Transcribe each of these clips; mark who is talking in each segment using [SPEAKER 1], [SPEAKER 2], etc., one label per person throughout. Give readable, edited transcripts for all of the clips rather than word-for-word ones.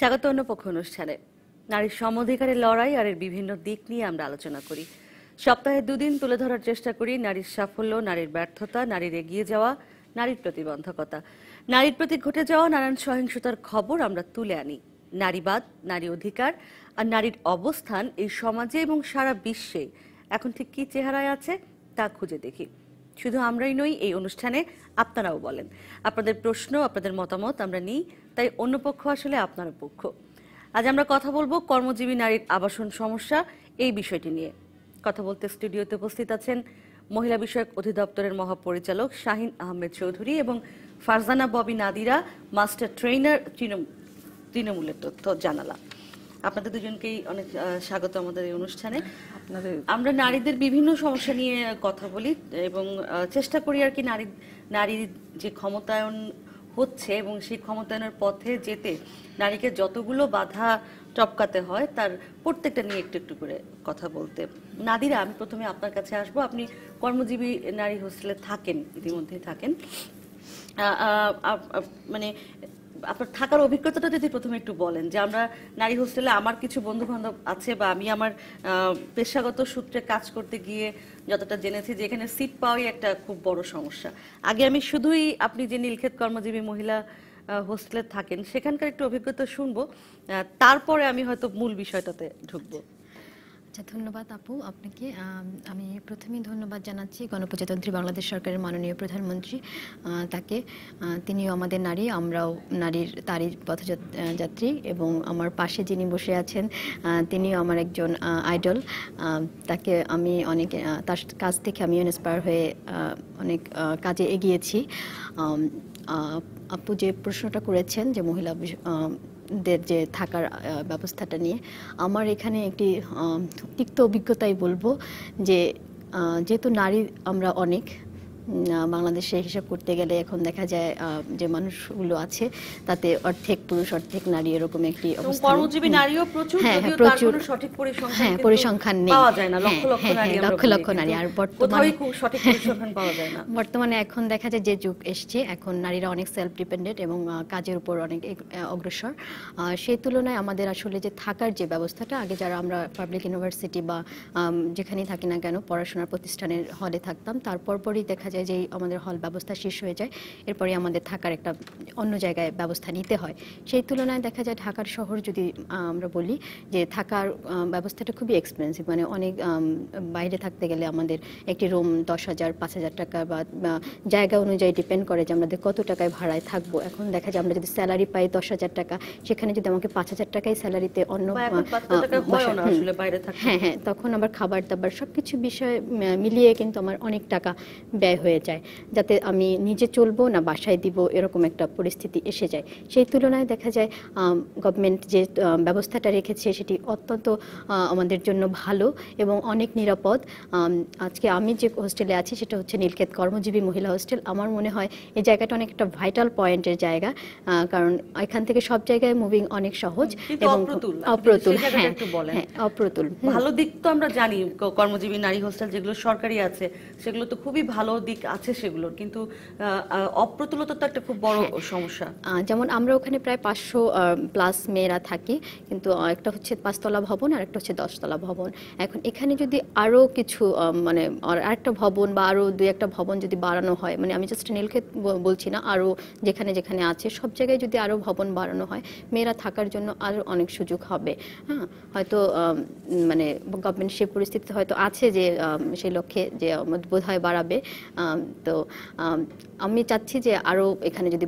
[SPEAKER 1] স্বাগত অন্য পক্ষ অনুষ্ঠানে। নারীর সম-অধিকারের লড়াই আর এর বিভিন্ন দিক নিয়ে আমরা আলোচনা করি। সপ্তাহে দুদিন তুলে ধরার চেষ্টা করি নারীর সাফল্য, নারীর ব্যর্থতা, নারীর এগিয়ে যাওয়া, নারীর প্রতিবন্ধকতা, নারীর প্রতি ঘটে যাওয়া নানান সহিংসতার খবর আমরা তুলে আনি। নারীবাদ, নারী অধিকার আর নারীর অবস্থান এই সমাজে এবং সারা বিশ্বে এখন ঠিক কী চেহারায় আছে তা খুঁজে দেখি। শুধু আমরাই নই, এই অনুষ্ঠানে আপনারাও বলেন। আপনাদের প্রশ্ন, আপনাদের মতামত আমরা নিই, তাই অন্য পক্ষ আসলে আপনার পক্ষ। আজ আমরা কথা বলবো কর্মজীবী নারীর আবাসন সমস্যা এই বিষয়টি নিয়ে। কথা বলতে স্টুডিওতে উপস্থিত আছেন মহিলা বিষয়ক অধিদপ্তরের মহাপরিচালক শাহিন আহমেদ চৌধুরী এবং ফারজানা ববি নাদিরা, মাস্টার ট্রেনার, তৃণমূলের তথ্য জানালা। আপনাদের দুজনকেই অনেক স্বাগত আমাদের এই অনুষ্ঠানে। আমরা নারীদের বিভিন্ন সমস্যা নিয়ে কথা বলি এবং চেষ্টা করি আর কি নারীর যে ক্ষমতায়ন হচ্ছে এবং সেই ক্ষমতায়নের পথে যেতে নারীকে যতগুলো বাধা টপকাতে হয় তার প্রত্যেকটা নিয়ে একটু একটু করে কথা বলতে। নাদিরা, আমি প্রথমে আপনার কাছে আসবো। আপনি কর্মজীবী নারী হোস্টেলে থাকেন, ইতিমধ্যেই থাকেন। মানে আপনার থাকার অভিজ্ঞতাটা যদি প্রথমে একটু বলেন, যে আমরা নারী হোস্টেলে, আমার কিছু বন্ধু বান্ধব আছে বা আমি আমার পেশাগত সূত্রে কাজ করতে গিয়ে যতটা জেনেছি যে এখানে সিট পাওয়াই একটা খুব বড় সমস্যা। আগে আমি শুধুই আপনি যে নীলক্ষেত কর্মজীবী মহিলা হোস্টেলে থাকেন সেখানকার একটু অভিজ্ঞতা শুনবো, তারপরে আমি হয়তো মূল বিষয়টাতে ঢুকবো।
[SPEAKER 2] আচ্ছা, ধন্যবাদ আপু আপনাকে। আমি প্রথমেই ধন্যবাদ জানাচ্ছি গণপ্রজাতন্ত্রী বাংলাদেশ সরকারের মাননীয় প্রধানমন্ত্রী, তাকে। তিনিও আমাদের নারী, আমরাও তারই পথযাত্রী, এবং আমার পাশে যিনি বসে আছেন তিনিও আমার একজন আইডল। তাকে আমি অনেক, তার কাছ থেকে আমি ইন্সপায়ার হয়ে অনেক কাজে এগিয়েছি। আপু যে প্রশ্নটা করেছেন যে মহিলা যে থাকার ব্যবস্থাটা নিয়ে, আমার এখানে একটি তিক্ত অভিজ্ঞতাই বলবো যে যেহেতু নারী আমরা অনেক বাংলাদেশে হিসাব করতে গেলে এখন দেখা যায় যে মানুষগুলো আছে তাতে অর্ধেক পুরুষ অর্ধেক নারী, এরকম একটি অবস্থা।
[SPEAKER 1] কর্মজীবী নারীও প্রচুর,
[SPEAKER 2] যদিও তার কোনো
[SPEAKER 1] সঠিক
[SPEAKER 2] পরিসংখ্যান নেই,
[SPEAKER 1] পাওয়া যায় না,
[SPEAKER 2] লক্ষ লক্ষ নারী, আর বর্তমানে এখন দেখা যায় যে যুগ এসছে, এখন নারীরা অনেক সেলফ ডিপেন্ডেন্ট এবং কাজের উপর অনেক অগ্রসর। সেই তুলনায় আমাদের আসলে যে থাকার যে ব্যবস্থাটা, আগে যারা আমরা পাবলিক ইউনিভার্সিটি বা যেখানেই থাকি না কেন পড়াশোনার প্রতিষ্ঠানের হলে থাকতাম, তারপর পরই দেখা যায় যে আমাদের হল ব্যবস্থা শেষ হয়ে যায়, এরপরে আমাদের থাকার একটা অন্য জায়গায় ব্যবস্থা নিতে হয়। সেই তুলনায় দেখা যায় ঢাকার শহর যদি আমরা বলি যে থাকার ব্যবস্থাটা খুবই এক্সপেন্সিভ, মানে অনেক বাইরে থাকতে গেলে আমাদের একটি রুম 10,000 5,000 টাকা বা জায়গা অনুযায়ী ডিপেন্ড করে যে আমাদের কত টাকায় ভাড়ায় থাকবো। এখন দেখা যায় আমরা যদি স্যালারি পাই 10,000 টাকা, সেখানে যদি আমাকে 5,000 টাকাই স্যালারিতে অন্য হ্যাঁ তখন আবার খাবার দাবার সবকিছু বিষয় মিলিয়ে কিন্তু আমার অনেক টাকা ব্যয় হয়ে যায়, যাতে আমি নিজে চলবো না বাসায় দিব, এরকম একটা পরিস্থিতি এসে যায়। সেই তুলনায় দেখা যায় গভর্নমেন্ট যে ব্যবস্থাটা রেখেছে সেটি অত্যন্ত আমাদের জন্য ভালো এবং অনেক নিরাপদ। আজকে আমি যে হোস্টেলে আছি সেটা হচ্ছে নীলক্ষেত কর্মজীবী মহিলা হোস্টেল। আমার মনে হয় এই জায়গাটা অনেক একটা ভাইটাল পয়েন্টের জায়গা, কারণ এখান থেকে সব জায়গায় মুভিং অনেক সহজ এবং অপ্রতুল। হ্যাঁ, অপ্রতুল।
[SPEAKER 1] ভালো দিক তো আমরা জানি, কর্মজীবী নারী হোস্টেল যেগুলো সরকারি আছে সেগুলো তো খুবই ভালো দিক আছে সেগুলোর, কিন্তু অপ্রতুলতা তো একটা খুব বড় সমস্যা।
[SPEAKER 2] যেমন আমরা ওখানে প্রায় 500 প্লাস মেয়েরা থাকি, কিন্তু একটা হচ্ছে 5 তলা ভবন আর একটা হচ্ছে 10 তলা ভবন। এখন এখানে যদি আরো কিছু মানে আরেকটা ভবন বা আরো 2-1টা ভবন যদি বাড়ানো হয়, মানে আমি জাস্ট নীলক্ষেত বলছি না, আরো যেখানে যেখানে আছে সব জায়গায় যদি আরো ভবন বাড়ানো হয়, মেয়েরা থাকার জন্য আরো অনেক সুযোগ হবে। হ্যাঁ, হয়তো মানে গভর্নমেন্ট সেই পরিস্থিতি হয়তো আছে যে সেই লক্ষ্যে যে বোধ হয় বাড়াবে। তো আমি চাচ্ছি যে আরো এখানে যদি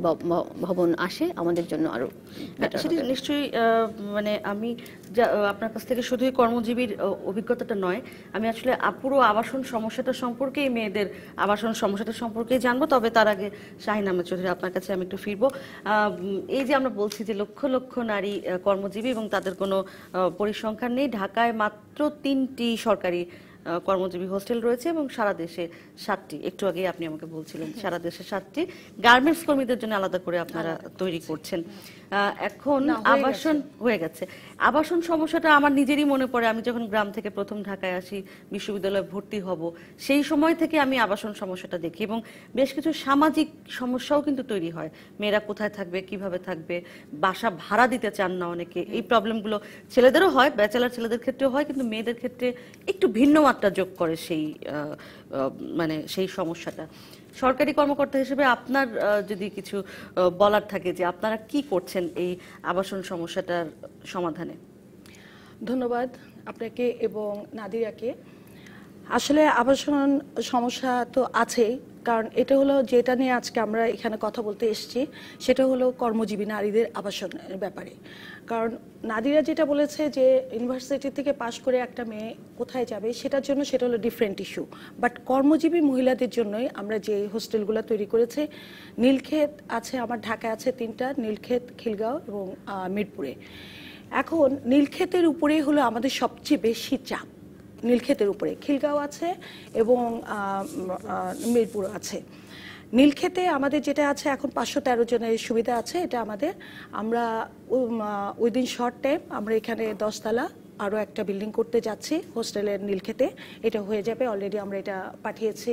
[SPEAKER 2] ভবন আসে আমাদের জন্য আরো
[SPEAKER 1] সেটা নিশ্চয়ই। মানে আমি আপনার কাছ থেকে শুধুই কর্মজীবীর অভিজ্ঞতাটা নয়, আমি আসলে পুরো আবাসন সমস্যাটা সম্পর্কেই, মেয়েদের আবাসন সমস্যাটা সম্পর্কেই জানবো। তবে তার আগে শাহিন আহমেদ চৌধুরী, আপনার কাছে আমি একটু ফিরবো। এই যে আমরা বলছি যে লক্ষ লক্ষ নারী কর্মজীবী এবং তাদের কোনো পরিসংখ্যান নেই, ঢাকায় মাত্র 3টি সরকারি কর্মজীবী হোস্টেল রয়েছে এবং সারা দেশে 7টি। একটু আগে আপনি আমাকে বলছিলেন সারা দেশে 7টি গার্মেন্টস কর্মীদের জন্য আলাদা করে আপনারা তৈরি করছেন। এখন
[SPEAKER 3] না, হয়ে
[SPEAKER 1] আবাসন হয়ে গেছে। আবাসন সমস্যাটা আমার নিজেরই মনে পড়ে, আমি যখন গ্রাম থেকে প্রথম ঢাকায় আসি, বিশ্ববিদ্যালয়ে ভর্তি হব, সেই সময় থেকে আমি আবাসন সমস্যাটা দেখি এবং বেশ কিছু সামাজিক সমস্যাও কিন্তু তৈরি হয়। মেয়েরা কোথায় থাকবে, কিভাবে থাকবে, বাসা ভাড়া দিতে চান না অনেকে। এই প্রবলেমগুলো ছেলেদেরও হয়, ব্যাচেলার ছেলেদের ক্ষেত্রেও হয়, কিন্তু মেয়েদের ক্ষেত্রে একটু ভিন্ন মাত্রা যোগ করে সেই মানে সেই সমস্যাটা। সরকারি কর্মকর্তা হিসেবে আপনার যদি কিছু বলার থাকে যে আপনারা কি করছেন এই আবাসন সমস্যাটার সমাধানে।
[SPEAKER 3] ধন্যবাদ আপনাকে এবং নাদিরাকে। আসলে আবাসন সমস্যা তো আছেই, কারণ এটা হলো যেটা নিয়ে আজকে আমরা এখানে কথা বলতে এসেছি, সেটা হলো কর্মজীবী নারীদের আবাসনের ব্যাপারে। কারণ নাদিরা যেটা বলেছে যে ইউনিভার্সিটি থেকে পাশ করে একটা মেয়ে কোথায় যাবে, সেটার জন্য সেটা হলো ডিফারেন্ট ইস্যু। বাট কর্মজীবী মহিলাদের জন্যই আমরা যে হোস্টেলগুলো তৈরি করেছি, নীলক্ষেত আছে, আমার ঢাকায় আছে 3টা, নীলক্ষেত, খিলগাঁও এবং মিরপুরে। এখন নীলক্ষেতের উপরেই হলো আমাদের সবচেয়ে বেশি চাপ, নীলক্ষেতের উপরে। খিলগাঁও আছে এবং মিরপুর আছে। নীলক্ষেতে আমাদের যেটা আছে এখন 513 জনের সুবিধা আছে, এটা আমাদের, আমরা উইদিন শর্ট টাইম আমরা এখানে 10 তলা আরও একটা বিল্ডিং করতে যাচ্ছি হোস্টেলের নীলক্ষেতে। এটা হয়ে যাবে, অলরেডি আমরা এটা পাঠিয়েছি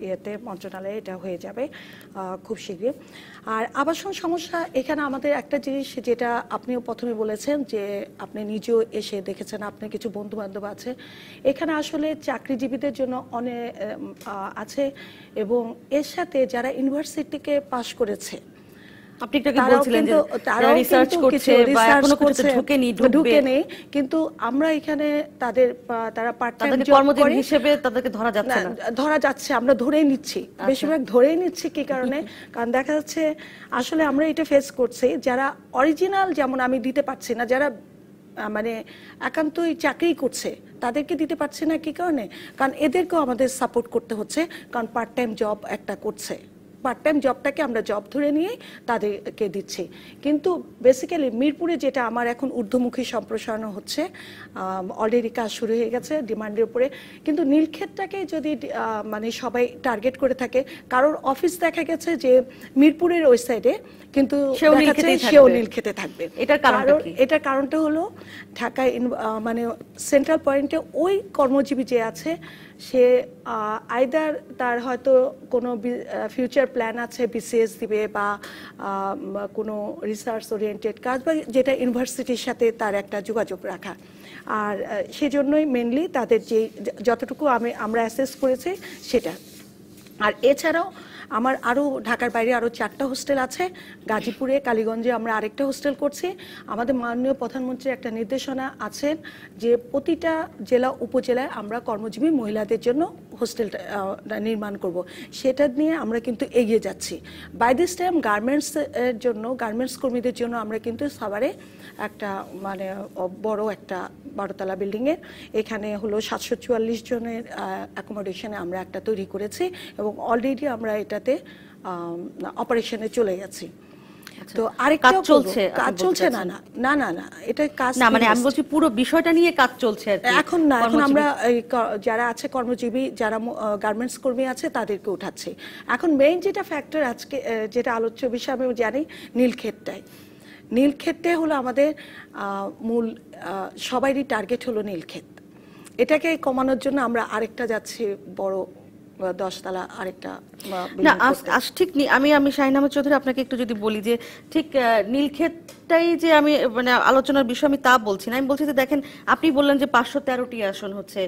[SPEAKER 3] ইয়েতে, মন্ত্রণালয়ে, এটা হয়ে যাবে খুব শীঘ্রই। আর আবাসন সমস্যা এখানে আমাদের একটা জিনিস, যেটা আপনিও প্রথমে বলেছেন যে আপনি নিজেও এসে দেখেছেন, আপনার কিছু বন্ধু বান্ধব আছে এখানে, আসলে চাকরিজীবীদের জন্য অনেক আছে, এবং এর সাথে যারা ইউনিভার্সিটিকে পাশ করেছে,
[SPEAKER 1] আপনি একটু আগে বলছিলেন যে তারা রিসার্চ করছে বা এখনো কিছু ঢুকে নেই,
[SPEAKER 3] কিন্তু আমরা এখানে তারা পার্ট টাইম জব
[SPEAKER 1] কর্মজীবী হিসেবে তাদেরকে ধরা যাচ্ছে না,
[SPEAKER 3] ধরা যাচ্ছে, আমরা ধরেই নিচ্ছি, বেশিরভাগ ধরেই নিচ্ছি। কি কারণে? কারণ দেখা যাচ্ছে আসলে আমরা এটা ফেস করছি, যারা অরিজিনাল, যেমন আমি দিতে পারছি না, যারা মানে একান্তই চাকরি করছে তাদেরকে দিতে পারছি না। কি কারণে? কারণ এদেরকেও আমাদের সাপোর্ট করতে হচ্ছে, কারণ পার্ট টাইম জব একটা করছে, পার্ট টাইম জবটাকে আমরা জব ধরে নিয়ে তাদেরকে দিচ্ছি। কিন্তু বেসিক্যালি মিরপুরে যেটা আমার এখন ঊর্ধ্বমুখী সম্প্রসারণ হচ্ছে, অলরেডি কাজ শুরু হয়ে গেছে ডিমান্ডের উপরে। কিন্তু নীলক্ষেতটাকে যদি মানে সবাই টার্গেট করে থাকে, কারোর অফিস দেখা গেছে যে মিরপুরের ওই সাইডে, কিন্তু সেও নীলক্ষেতে থাকবে। এটার কারণটা হলো ঢাকায় মানে সেন্ট্রাল পয়েন্টে ওই কর্মজীবী যে আছে, সে আইদার তার হয়তো কোনো ফিউচার প্ল্যান আছে, বিসিএস দিবে বা কোনো রিসার্চ ওরিয়েন্টেড কাজ, বা যেটা ইউনিভার্সিটির সাথে তার একটা যোগাযোগ রাখা। আর সেজন্যই মেনলি তাদের যে যতটুকু আমরা অ্যাসেস করেছি সেটা। আর এছাড়াও আমার আরও ঢাকার বাইরে আরও 4টা হোস্টেল আছে, গাজীপুরে, কালীগঞ্জে আমরা আরেকটা হোস্টেল করছি। আমাদের মাননীয় প্রধানমন্ত্রীর একটা নির্দেশনা আছেন যে প্রতিটা জেলা উপজেলায় আমরা কর্মজীবী মহিলাদের জন্য হোস্টেল নির্মাণ করব, সেটা নিয়ে আমরা কিন্তু এগিয়ে যাচ্ছি। বাই দিস টাইম গার্মেন্টসের জন্য, গার্মেন্টস কর্মীদের জন্য আমরা কিন্তু সাভারে একটা মানে বড় একটা 12তলা বিল্ডিংয়ের এখানে হলো 744 জনের অ্যাকোমোডেশনে আমরা একটা তৈরি করেছি, এবং অলরেডি আমরা এটাতে অপারেশনে চলে গেছি। তো আরেকটা কাজ চলছে না না না না না এটা কাজ
[SPEAKER 1] না, মানে আমি বলছি পুরো বিষয়টা নিয়ে কাজ চলছে
[SPEAKER 3] এখন না। এখন আমরা যারা আছে কর্মজীবী, যারা গার্মেন্টস কর্মী আছে, তাদেরকে উঠাচ্ছি। এখন মেইন যেটা ফ্যাক্টর আজকে যেটা আলোচ্য বিষয় আমি জানি, নীলক্ষেতটাই হলো আমাদের মূল, সবারই টার্গেট হলো নীলক্ষেত। এটাকে কমানোর জন্য আমরা আরেকটা যাচ্ছি বড় 10 তলা আরেকটা।
[SPEAKER 1] না ঠিক নেই, আমি শাহিন আহমেদ চৌধুরী আপনাকে একটু যদি বলি যে ঠিক নীলক্ষেতটাই যে আমি মানে আলোচনার বিষয় আমি তা বলছি না, আমি বলছি যে দেখেন আপনি বললেন যে 513টি আসন হচ্ছে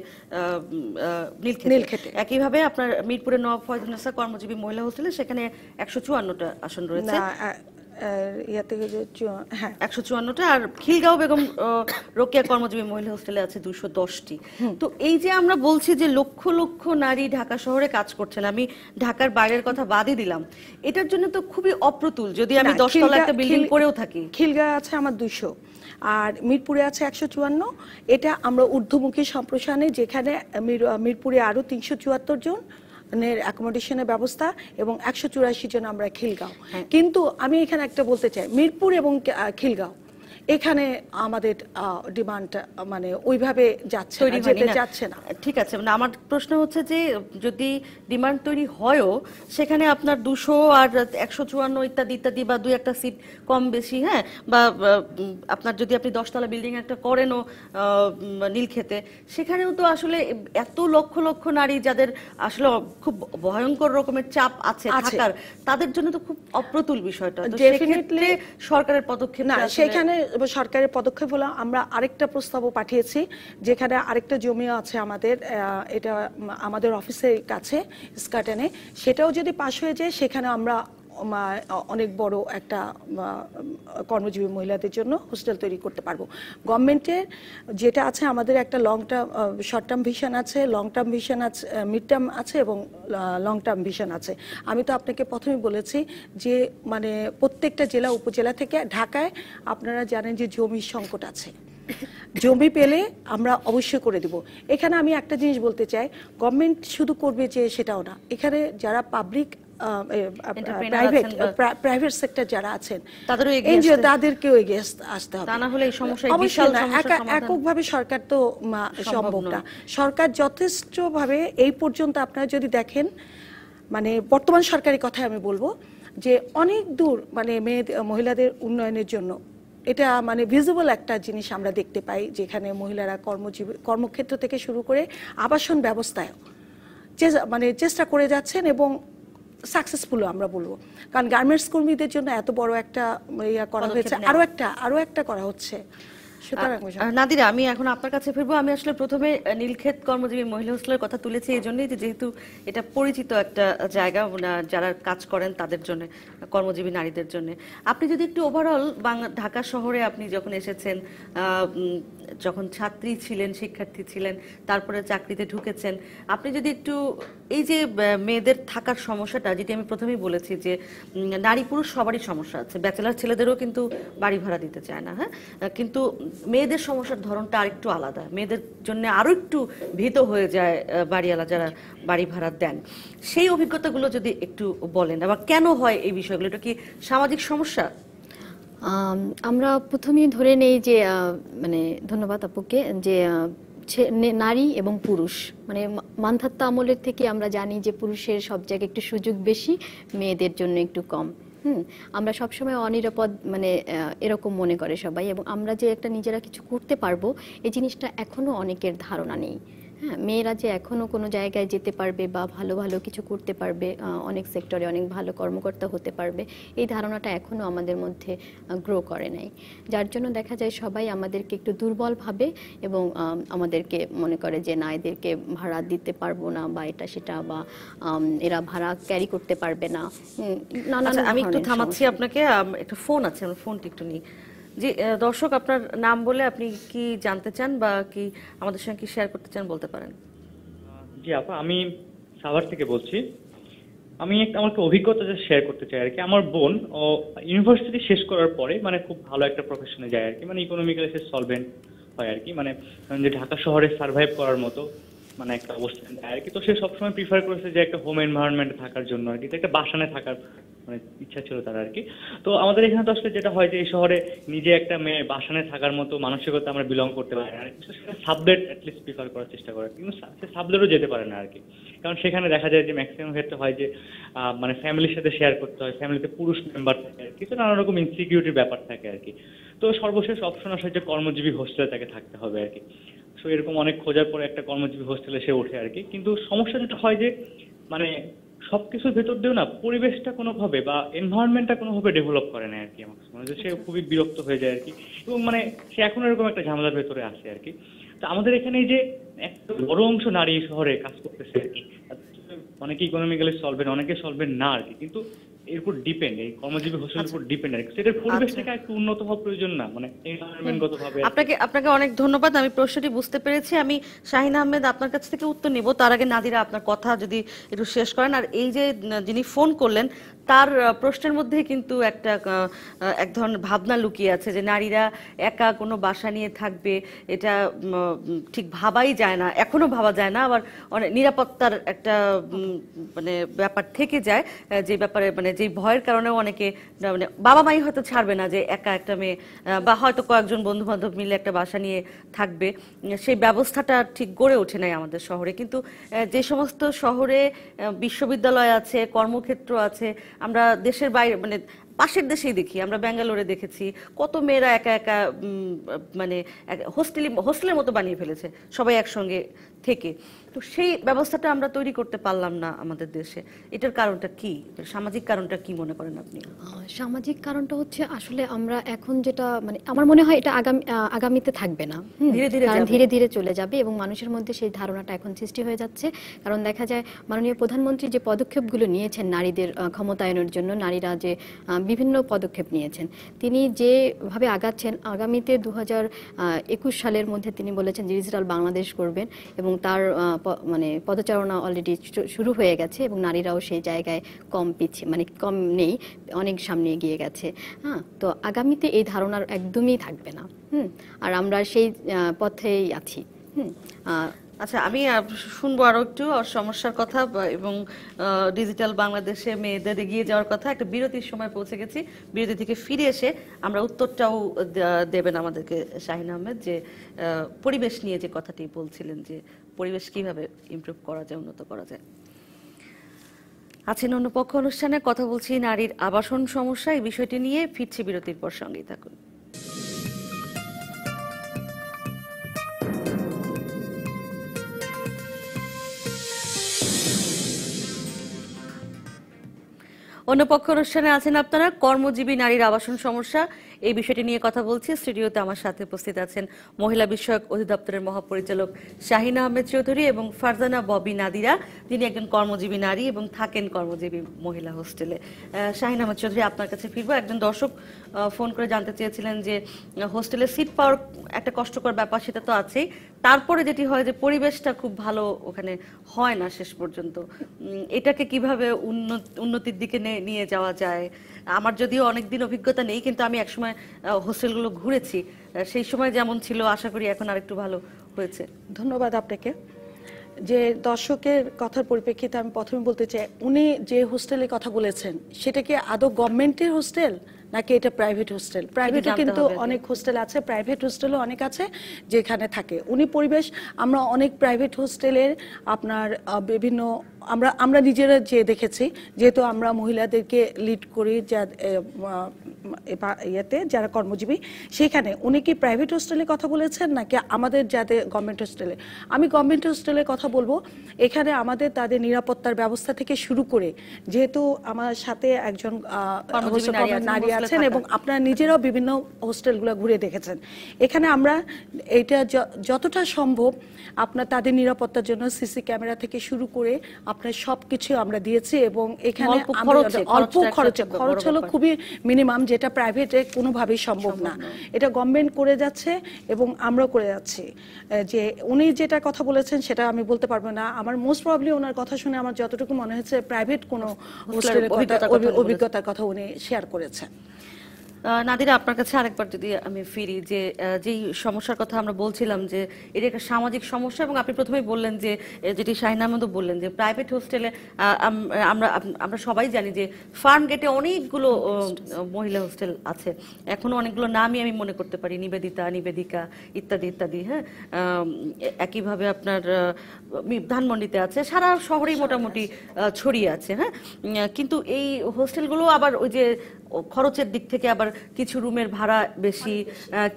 [SPEAKER 1] নীলক্ষেতে, একইভাবে আপনার মিরপুরে নওয়াব ফয়জুন্নেসা কর্মজীবী মহিলা হোস্টেলে সেখানে 154টা আসন রয়েছে, 154টা, আর খিলগাঁও বেগম রোকেয়া কর্মজীবী মহিলা হোস্টেলে আছে 210টি। তো এই যে আমরা বলছি যে লক্ষ লক্ষ নারী ঢাকা শহরে কাজ করছেন, আমি ঢাকার বাইরের কথা বাদই দিলাম, এটার জন্য তো খুবই অপ্রতুল যদি আমি 10 তলা একটা বিল্ডিং করেও থাকি।
[SPEAKER 3] খিলগাঁও আছে আমার 200, আর মিরপুরে আছে 154। এটা আমরা ঊর্ধ্বমুখী সম্প্রসারণে, যেখানে মিরপুরে আরো 374 জন অ্যাকোমোডেশনের ব্যবস্থা, এবং 184 জন আমরা খিলগাঁও। কিন্তু আমি এখানে একটা বলতে চাই, মিরপুর এবং খিলগাঁও এখানে আমাদের ডিমান্ড মানে ওইভাবে যাচ্ছে না, যেতে যাচ্ছে না।
[SPEAKER 1] ঠিক আছে, মানে আমার প্রশ্ন হচ্ছে যে যদি ডিমান্ড তৈরি হয়ও সেখানে আপনার 200 আর 154 ইত্যাদি ইত্যাদি বা 2-1টা সিট কম বেশি, হ্যাঁ, বা আপনার যদি আপনি 10তলা বিল্ডিং একটা করেনও নীলক্ষেতে, সেখানেও তো আসলে এত লক্ষ লক্ষ নারী যাদের আসলে খুব ভয়ঙ্কর রকমের চাপ আছে থাকার, তাদের জন্য তো খুব অপ্রতুল বিষয়টা। তো সেক্ষেত্রে সরকারের পদক্ষেপ
[SPEAKER 3] না, সেখানে সরকারের পদক্ষেপ হলো আমরা আরেকটা প্রস্তাবও পাঠিয়েছি, যেখানে আরেকটা জমি আছে আমাদের, এটা আমাদের অফিসের কাছে স্কাটেনে, সেটাও যদি পাশ হয়ে যায় সেখানে আমরা অনেক বড় একটা কর্মজীবী মহিলাদের জন্য হোস্টেল তৈরি করতে পারবো। গভর্নমেন্টের যেটা আছে, আমাদের একটা শর্ট টার্ম ভিশন আছে, লং টার্ম ভিশন আছে, মিড টার্ম আছে এবং লং টার্ম ভিশন আছে। আমি তো আপনাকে প্রথমেই বলেছি যে মানে প্রত্যেকটা জেলা উপজেলা থেকে ঢাকায় আপনারা জানেন যে জমির সংকট আছে, জমি পেলে আমরা অবশ্যই করে দেব। এখানে আমি একটা জিনিস বলতে চাই, গভর্নমেন্ট শুধু করবে যে সেটাও না, এখানে যারা পাবলিক প্রাইভেট সেক্টর যারা আছেন এনজিও তাদেরকেও এগিয়ে আসতে হবে,
[SPEAKER 1] তা না হলে এই সমস্যা
[SPEAKER 3] এককভাবে সরকার তো সম্ভব না। সরকার যথেষ্টভাবে এই পর্যন্ত আপনারা যদি দেখেন, মানে বর্তমান সরকারি কথাই আমি বলবো যে অনেক দূর মানে মহিলাদের উন্নয়নের জন্য এটা মানে ভিজিবল একটা জিনিস আমরা দেখতে পাই, যেখানে মহিলারা কর্মক্ষেত্র থেকে শুরু করে আবাসন ব্যবস্থায় মানে চেষ্টা করে যাচ্ছেন এবং সাকসেসফুলও আমরা বলবো। কারণ গার্মেন্টস কর্মীদের জন্য এত বড় একটা ইয়া করা হয়েছে, আরো একটা করা হচ্ছে।
[SPEAKER 1] নাদিরা, আমি এখন আপনার কাছে ফিরবো। আমি আসলে প্রথমে নীলক্ষেত কর্মজীবী মহিলা হোস্টেলের কথা তুলেছি এই জন্যই যেহেতু এটা পরিচিত একটা জায়গা যারা কাজ করেন তাদের জন্য, কর্মজীবী নারীদের জন্য। আপনি যদি একটু ওভারঅল ঢাকা শহরে আপনি যখন এসেছেন, যখন ছাত্রী ছিলেন, শিক্ষার্থী ছিলেন, তারপরে চাকরিতে ঢুকেছেন, আপনি যদি একটু এই যে মেয়েদের থাকার সমস্যাটা, যেটি আমি প্রথমেই বলেছি যে নারী পুরুষ সবারই সমস্যা আছে, ব্যাচেলার ছেলেদেরও কিন্তু বাড়ি ভাড়া দিতে চায় না, হ্যাঁ, কিন্তু মেয়েদের সমস্যার ধরনটা আরেকটু আলাদা, মেয়েদের জন্য আরো একটু ভীত হয়ে যায় বাড়িওয়ালা যারা বাড়ি ভাড়া দেন। সেই অভিজ্ঞতাগুলো যদি একটু বলেন, আবার কেন হয় এই বিষয়গুলো, এটা কি সামাজিক সমস্যা?
[SPEAKER 2] আমরা প্রথমেই ধরে নেই যে মানে ধন্যবাদ আপুকে, যে নারী এবং পুরুষ মানে মানধাত্তা আমলের থেকে আমরা জানি যে পুরুষের সব জায়গায় একটু সুযোগ বেশি, মেয়েদের জন্য একটু কম। আমরা সবসময় অনিরাপদ মানে এরকম মনে করে সবাই, এবং আমরা যে একটা নিজেরা কিছু করতে পারবো এই জিনিসটা এখনো অনেকের ধারণা নেই। হ্যাঁ, মেয়েরা যে এখনো কোনো জায়গায় যেতে পারবে বা ভালো ভালো কিছু করতে পারবে, অনেক সেক্টরে অনেক ভালো কর্মকর্তা হতে পারবে, এই ধারণাটা এখনো আমাদের মধ্যে গ্রো করে নাই। যার জন্য দেখা যায় সবাই আমাদেরকে একটু দুর্বল ভাবে এবং আমাদেরকে মনে করে যে না, এদেরকে ভাড়া দিতে পারবো না বা এটা সেটা, বা এরা ভাড়া ক্যারি করতে পারবে না।
[SPEAKER 1] আমি একটু থামাচ্ছি আপনাকে, একটা ফোন আছে, আমার ফোনটি একটু নিই। জি দর্শক, আপনার নাম বলে আপনি কি জানতে চান বা কি আমাদের সঙ্গে কি শেয়ার করতে চান বলতে পারেন।
[SPEAKER 4] জি আপা, আমি সাভার থেকে বলছি। আমি আমার একটা অভিজ্ঞতা শেয়ার করতে চাই আর কি। আমার বোন ও ইউনিভার্সিটি শেষ করার পরে মানে খুব ভালো একটা প্রফেশনে যায় আর কি, মানে ইকোনমিক্যালি সে সলভেন্ট হয় আর কি, মানে যে ঢাকা শহরে সার্ভাইভ করার মতো মানে একটা অবস্থান যায় আর কি। তো সে সবসময় প্রিফার করেছে যে একটা হোম এনভায়রনমেন্টে থাকার জন্য আর কি, একটা বাসানে থাকার মানে ইচ্ছা ছিল তার আর কি। তো আমাদের এখানে তো আসলে যেটা হয় যে এই শহরে নিজে একটা মেয়ে বাসানে থাকার মতো মানসিকতা আমরা বিলং করতে পারি না, সাবলেট অ্যাটলিস্ট প্রিফার করার চেষ্টা করে, কিন্তু সে সাবলেটও যেতে পারে না আর কি। কারণ সেখানে দেখা যায় যে ম্যাক্সিমাম ক্ষেত্রে হয় যে মানে ফ্যামিলির সাথে শেয়ার করতে হয়, ফ্যামিলিতে পুরুষ মেম্বার থাকে আর কি, তো নানা রকম ইনসিকিউরিটির ব্যাপার থাকে আর কি। তো সর্বশেষ অপশন আসে যে কর্মজীবী হোস্টেলে তাকে থাকতে হবে আর কি। তো এরকম অনেক খোঁজার পরে একটা কর্মজীবী হোস্টেলে সে ওঠে আর কি। কিন্তু সমস্যা যেটা হয় যে মানে সবকিছুর ভেতর দিয়েও না পরিবেশটা কোনোভাবে বা এনভায়রনমেন্টটা কোনোভাবে ডেভেলপ করে না আর কি। আমার মনে হয় সে খুবই বিরক্ত হয়ে যায় আর কি, এবং মানে সে এখন এরকম একটা ঝামেলার ভেতরে আসে আর কি। তো আমাদের এখানে যে একটা বড় অংশ নারী শহরে কাজ করতেছে আর কি, অনেকে ইকোনমিক্যালি সলভেন্ট, অনেকে সলভেন্ট না আর কি, কিন্তু এর উপর ডিপেন্ড, এই কর্মজীবী হোস্টেলের উপর ডিপেন্ড আর কি। সেটার পরিবেশটাকে একটু উন্নত হওয়া প্রয়োজন না, মানে এনভায়রনমেন্টগতভাবে।
[SPEAKER 1] আপনাকে অনেক ধন্যবাদ, আমি প্রশ্নটি বুঝতে পেরেছি। আমি শাহিন আহমেদ আপনার কাছ থেকে উত্তর নিব, তার আগে নাদিরা আপনার কথা যদি একটু শেষ করেন। আর এই যে যিনি ফোন করলেন তার প্রশ্নের মধ্যে কিন্তু একটা এক ধরনের ভাবনা লুকিয়ে আছে যে নারীরা একা কোনো বাসা নিয়ে থাকবে, এটা ঠিক ভাবাই যায় না, এখনো ভাবা যায় না। আবার অনেক নিরাপত্তার একটা মানে ব্যাপার থেকে যায়, যে ব্যাপারে মানে যে ভয়ের কারণেও অনেকে মানে বাবা মাই হয়তো ছাড়বে না যে একা একটা মেয়ে বা হয়তো কয়েকজন বন্ধু বান্ধব মিলে একটা বাসা নিয়ে থাকবে, সেই ব্যবস্থাটা ঠিক গড়ে ওঠে নাই আমাদের শহরে। কিন্তু যে সমস্ত শহরে বিশ্ববিদ্যালয় আছে, কর্মক্ষেত্র আছে, আমরা দেশের বাইরে মানে পাশের দেশেই দেখি, আমরা ব্যাঙ্গালোরে দেখেছি কত মেয়েরা একা একা মানে হোস্টেলের মতো বানিয়ে ফেলেছে সবাই একসঙ্গে থেকে। তো সেই ব্যবস্থাটা আমরা তৈরি করতে পারলাম না আমাদের দেশে। এটার কারণটা কি, সামাজিক কারণটা কি মনে করেন আপনি?
[SPEAKER 2] সামাজিক কারণটা হচ্ছে আসলে আমরা এখন যেটা মানে আমার মনে হয় এটা আগামীতে থাকবে না, ধীরে ধীরে চলে যাবে এবং মানুষের মধ্যে সেই ধারণাটা এখন সৃষ্টি হয়ে যাচ্ছে। কারণ দেখা যায় মাননীয় প্রধানমন্ত্রী যে পদক্ষেপগুলো নিয়েছেন নারীদের ক্ষমতায়নের জন্য, নারীরা যে বিভিন্ন পদক্ষেপ নিয়েছেন, তিনি যেভাবে আগাচ্ছেন, আগামীতে 2021 সালের মধ্যে তিনি বলেছেন ডিজিটাল বাংলাদেশ করবেন এবং তার মানে পদচারণা অলরেডি শুরু হয়ে গেছে এবং নারীরাও সেই জায়গায় কম পিছিয়ে মানে কম নেই, অনেক সামনে এগিয়ে গেছে। হ্যাঁ, তো আগামীতে এই ধারণার একদমই থাকবে না। আর আমরা সেই পথেই আছি।
[SPEAKER 1] আচ্ছা, আমি শুনবো আরো একটু সমস্যার কথা এবং ডিজিটাল বাংলাদেশে মেয়েদের এগিয়ে যাওয়ার কথা। একটা বিরতির সময় পৌঁছে গেছি, বিরতি থেকে ফিরে এসে আমরা উত্তরটাও দেবেন আমাদেরকে শাহিন আহমেদ, যে পরিবেশ নিয়ে যে কথাটি বলছিলেন, যে পরিবেশ কিভাবে ইমপ্রুভ করা যায়, উন্নত করা যায়। আছেন অন্য পক্ষ অনুষ্ঠানে কথা বলছি নারীর আবাসন সমস্যা, এই বিষয়টি নিয়ে ফিরছি বিরতির পর, সঙ্গেই থাকুন। অন্য পক্ষ অনুষ্ঠানে আছেন আপনারা কর্মজীবী নারীর আবাসন সমস্যা, এই বিষয়টি নিয়ে কথা বলছি। স্টুডিওতে আমার সাথে উপস্থিত আছেন মহিলা বিষয়ক অধিদপ্তরের মহাপরিচালক শাহিন আহমেদ চৌধুরী এবং ফারজানা ববি নাদিরা, যিনি একজন কর্মজীবী নারী এবং থাকেন কর্মজীবী মহিলা হোস্টেলে। শাহিন আহমেদ চৌধুরী, আপনার কাছে ফিরবো। একজন দর্শক ফোন করে জানতে চেয়েছিলেন যে হোস্টেলে সিট পাওয়ার একটা কষ্টকর ব্যাপার, সেটা তো আছেই, তারপরে যেটি হয় যে পরিবেশটা খুব ভালো ওখানে হয় না শেষ পর্যন্ত। এটাকে কিভাবে উন্নতির দিকে নিয়ে যাওয়া যায়? আমার যদিও অনেকদিন অভিজ্ঞতা নেই, কিন্তু আমি একসময় হোস্টেলগুলো ঘুরেছি, সেই সময় যেমন ছিল আশা করি এখন আরেকটু ভালো হয়েছে।
[SPEAKER 3] ধন্যবাদ আপনাকে। যে দর্শকের কথার পরিপ্রেক্ষিতে আমি প্রথমে বলতে চাই, উনি যে হোস্টেলের কথা বলেছেন সেটা কি আদৌ গভর্নমেন্টের হোস্টেল নাকি এটা প্রাইভেট হোস্টেল? প্রাইভেটে কিন্তু অনেক হোস্টেল আছে, প্রাইভেট হোস্টেলও অনেক আছে যেখানে থাকে উনি পরিবেশ। আমরা অনেক প্রাইভেট হোস্টেলের আপনার বিভিন্ন আমরা নিজেরা যে দেখেছি, যেহেতু আমরা মহিলাদেরকে লিড করি যা ইয়েতে যারা কর্মজীবী, সেখানে উনি কি প্রাইভেট হোস্টেলের কথা বলেছেন নাকি আমাদের যাদের গভর্নমেন্ট হোস্টেলে? আমি গভর্নমেন্ট হোস্টেলের কথা বলবো। এখানে আমাদের তাদের নিরাপত্তার ব্যবস্থা থেকে শুরু করে, যেহেতু আমার সাথে একজন নারী আছেন এবং আপনারা নিজেরাও বিভিন্ন হোস্টেলগুলো ঘুরে দেখেছেন, এখানে আমরা এটা যতটা সম্ভব আপনার তাদের নিরাপত্তার জন্য সিসি ক্যামেরা থেকে শুরু করে আপনার সবকিছু আমরা দিয়েছি এবং এখানে অল্প খরচ হলো খুবই মিনিমাম, যেটা প্রাইভেটে কোনোভাবেই সম্ভব না। এটা গভর্নমেন্ট করে যাচ্ছে এবং আমরাও করে যাচ্ছি। যে উনি যেটা কথা বলেছেন সেটা আমি বলতে পারবো না, আমার মোস্ট প্রবাবলি ওনার কথা শুনে আমার যতটুকু মনে হয়েছে প্রাইভেট কোনো হোস্টেলের অভিজ্ঞতার কথা উনি শেয়ার করেছেন।
[SPEAKER 1] নাদিরা, আপনার কাছে আরেকবার যদি আমি ফিরি, যে যেই সমস্যার কথা আমরা বলছিলাম যে এটা একটা সামাজিক সমস্যা, এবং আপনি প্রথমেই বললেন যে যেটি শাহিন আহমেদও বললেন যে প্রাইভেট হোস্টেলে আমরা সবাই জানি যে ফার্ম গেটে অনেকগুলো মহিলা হোস্টেল আছে, এখনো অনেকগুলো নামই আমি মনে করতে পারি, নিবেদিকা ইত্যাদি ইত্যাদি। হ্যাঁ, একইভাবে আপনার ধানমন্ডিতে আছে, সারা শহরেই মোটামুটি ছড়িয়ে আছে। হ্যাঁ, কিন্তু এই হোস্টেলগুলো আবার ওই যে খরচের দিক থেকে আবার কিছু রুমের ভাড়া বেশি,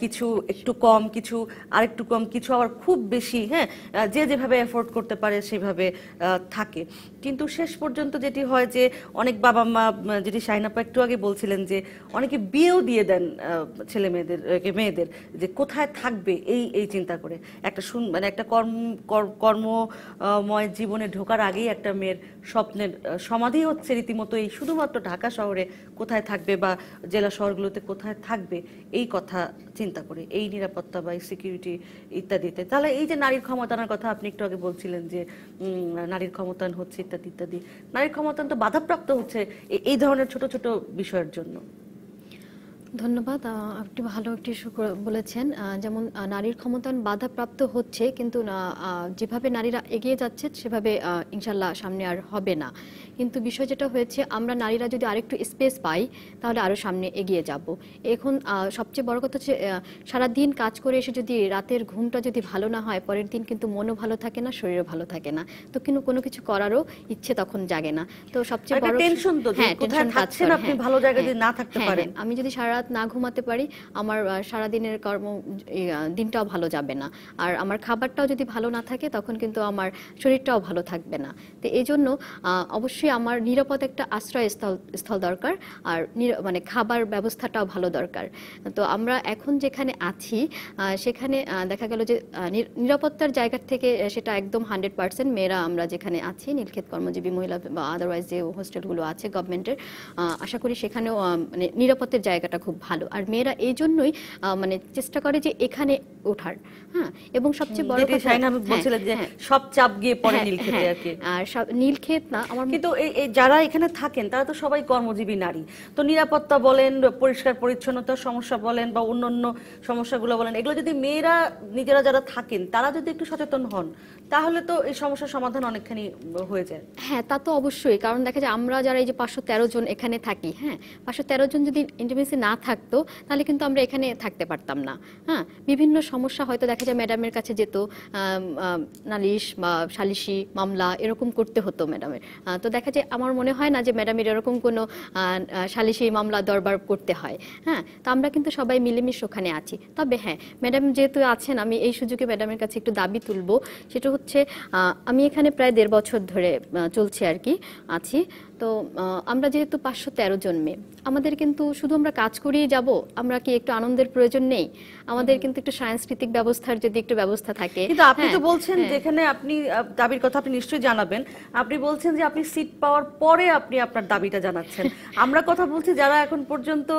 [SPEAKER 1] কিছু একটু কম, কিছু আরেকটু কম, কিছু আবার খুব বেশি। হ্যাঁ, যে যেভাবে এফোর্ড করতে পারে সেভাবে থাকে। কিন্তু শেষ পর্যন্ত যেটি হয় যে অনেক বাবা মা, যেটি শাহিন আপা একটু আগে বলছিলেন, যে অনেকে বিয়েও দিয়ে দেন ছেলে মেয়েদের যে কোথায় থাকবে এই চিন্তা করে। একটা মানে একটা কর্মময় জীবনে ঢোকার আগেই একটা মেয়ের স্বপ্নের সমাধি হচ্ছে রীতিমতো এই শুধুমাত্র ঢাকা শহরে কোথায় থাকবে থাকবে বা জেলা শহরগুলোতে কোথায় থাকবে এই কথা চিন্তা করে, এই নিরাপত্তা বা সিকিউরিটি ইত্যাদিতে। তাহলে এই যে নারীর ক্ষমতায়নের কথা আপনি একটু আগে বলছিলেন যে নারীর ক্ষমতায়ন হচ্ছে ইত্যাদি ইত্যাদি, নারীর ক্ষমতায়ন তো বাধাপ্রাপ্ত হচ্ছে এই ধরনের ছোট ছোট বিষয়ের জন্য।
[SPEAKER 2] ধন্যবাদ। আপনি ভালো একটি ইস্যু বলেছেন। যেমন নারীর ক্ষমতায়ন বাধাপ্রাপ্ত হচ্ছে, কিন্তু যেভাবে নারীরা এগিয়ে যাচ্ছে সেভাবে ইনশাল্লাহ সামনে আর হবে না। কিন্তু বিষয় যেটা হয়েছে, আমরা নারীরা যদি আরেকটু স্পেস পাই তাহলে আরও সামনে এগিয়ে যাব। এখন সবচেয়ে বড় কথা হচ্ছে সারাদিন কাজ করে এসে যদি রাতের ঘুমটা যদি ভালো না হয়, পরের দিন কিন্তু মনও ভালো থাকে না, শরীরও ভালো থাকে না, তো কিন্তু কোনো কিছু করারও ইচ্ছে তখন জাগে না। তো সবচেয়ে বড়
[SPEAKER 1] টেনশন তো, কোথায় থাকছেন আপনি, ভালো জায়গায় যদি না থাকতে পারেন।
[SPEAKER 2] আমি যদি সারা রাত না ঘুমাতে পারি, আমার সারাদিনের দিনটাও ভালো যাবে না। আর আমার খাবারটাও যদি ভালো না থাকে তখন কিন্তু আমার শরীরটাও ভালো থাকবে না। তো এই জন্য অবশ্যই আমার নিরাপদ একটা আশ্রয়স্থল দরকার, আর মানে খাবার ব্যবস্থাটাও ভালো দরকার। তো আমরা এখন যেখানে আছি সেখানে দেখা গেল যে নিরাপত্তার জায়গা থেকে সেটা একদম 100%। মেয়েরা আমরা যেখানে আছি, নীলক্ষেত কর্মজীবী মহিলা বা আদারওয়াইজ যে হোস্টেলগুলো আছে গভর্নমেন্টের, আশা করি সেখানেও মানে নিরাপত্তার জায়গাটা খুব ভালো। আর মেয়েরা এই জন্যই মানে চেষ্টা করে যে এখানে ওঠার। হ্যাঁ, এবং সবচেয়ে বড় কথা
[SPEAKER 1] বলছিলেন যে সব চাপ গিয়ে পড়ে নীলক্ষেতে আর কি।
[SPEAKER 2] আর নীলক্ষেত না, আমার
[SPEAKER 1] কিন্তু যারা এখানে থাকেন তারা তো সবাই কর্মজীবী নারী, তো নিরাপত্তা বলেন, পরিষ্কার পরিচ্ছন্নতার সমস্যা বলেন বা অন্যান্য সমস্যাগুলো বলেন, এগুলো যদি মেয়েরা নিজেরা যারা থাকেন তারা যদি একটু সচেতন হন তাহলে তো এই সমস্যার সমাধান অনেকখানি হয়ে যায়।
[SPEAKER 2] হ্যাঁ, তা তো অবশ্যই। কারণ দেখা যায় আমরা যারা এই যে 513 জন এখানে থাকি, হ্যাঁ, 513 জন যদি ইন্টিমেসি না থাকতো তাহলে কিন্তু আমরা এখানে থাকতে পারতাম না। হ্যাঁ, বিভিন্ন সমস্যা হয়তো দেখা যায় ম্যাডামের কাছে যেত, নালিশ বা সালিশি মামলা এরকম করতে হতো ম্যাডামের। তো দেখা যায় আমার মনে হয় না যে ম্যাডামের এরকম কোনো সালিশি মামলা দরবার করতে হয়। হ্যাঁ, তো আমরা কিন্তু সবাই মিলেমিশে ওখানে আছি। তবে হ্যাঁ, ম্যাডাম যেহেতু আছেন, আমি এই সুযোগে ম্যাডামের কাছে একটু দাবি তুলবো। সেটা হচ্ছে আমি এখানে প্রায় 1.5 বছর ধরে চলছে আর কি আছি। তো আমরা যেহেতু 513 জন মেয়ে, আমাদের কিন্তু শুধু আমরা কাজ করিয়ে যাব, আমরা কি একটু আনন্দের প্রয়োজন নেই? আমাদের কিন্তু একটু সাংস্কৃতিক ব্যবস্থার যদি একটু ব্যবস্থা থাকে।
[SPEAKER 1] কিন্তু আপনি তো বলছেন যেখানে আপনি দাবির কথা আপনি নিশ্চয়ই জানাবেন, আপনি বলছেন যে আপনি সিট পাওয়ার পরে আপনি আপনার দাবিটা জানাচ্ছেন। আমরা কথা বলছি যারা এখন পর্যন্ত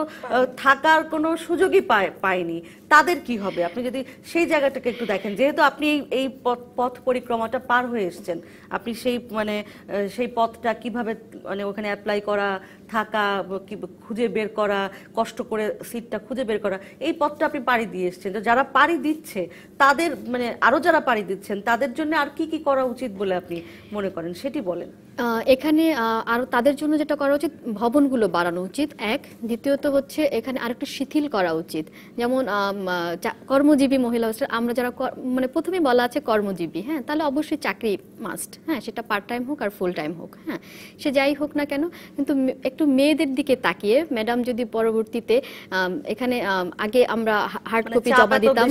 [SPEAKER 1] থাকার কোনো সুযোগই পায়নি, তাদের কি হবে? আপনি যদি সেই জায়গাটাকে একটু দেখেন, যেহেতু আপনি এই পথ পরিক্রমাটা পার হয়ে এসেছেন, আপনি সেই পথটা কিভাবে মানে ওখানে অ্যাপ্লাই করা, থাকা, খুঁজে বের করা, কষ্ট করে সিটটা খুঁজে বের করা, এই পথটা আপনি পাড়ি দিয়ে এসেছেন। তো যারা পাড়ি দিচ্ছে তাদের মানে আরো যারা পাড়ি দিচ্ছেন তাদের জন্য আর কি কি করা উচিত বলে আপনি মনে করেন, সেটি বলেন।
[SPEAKER 2] এখানে আরো তাদের জন্য যেটা করা উচিত, ভবনগুলো বাড়ানো উচিত এক। দ্বিতীয়ত হচ্ছে এখানে আরেকটু শিথিল করা উচিত। যেমন কর্মজীবী মহিলা হোস্টেল, আমরা যারা মানে প্রথমেই বলা আছে কর্মজীবী, হ্যাঁ, তাহলে অবশ্যই চাকরি মাস্ট। হ্যাঁ, সেটা পার্ট টাইম হোক আর ফুল টাইম হোক, হ্যাঁ, সে যাই হোক না কেন। কিন্তু একটু মেয়েদের দিকে তাকিয়ে ম্যাডাম যদি পরবর্তীতে এখানে আগে আমরা হার্ড কপি জমা দিতাম,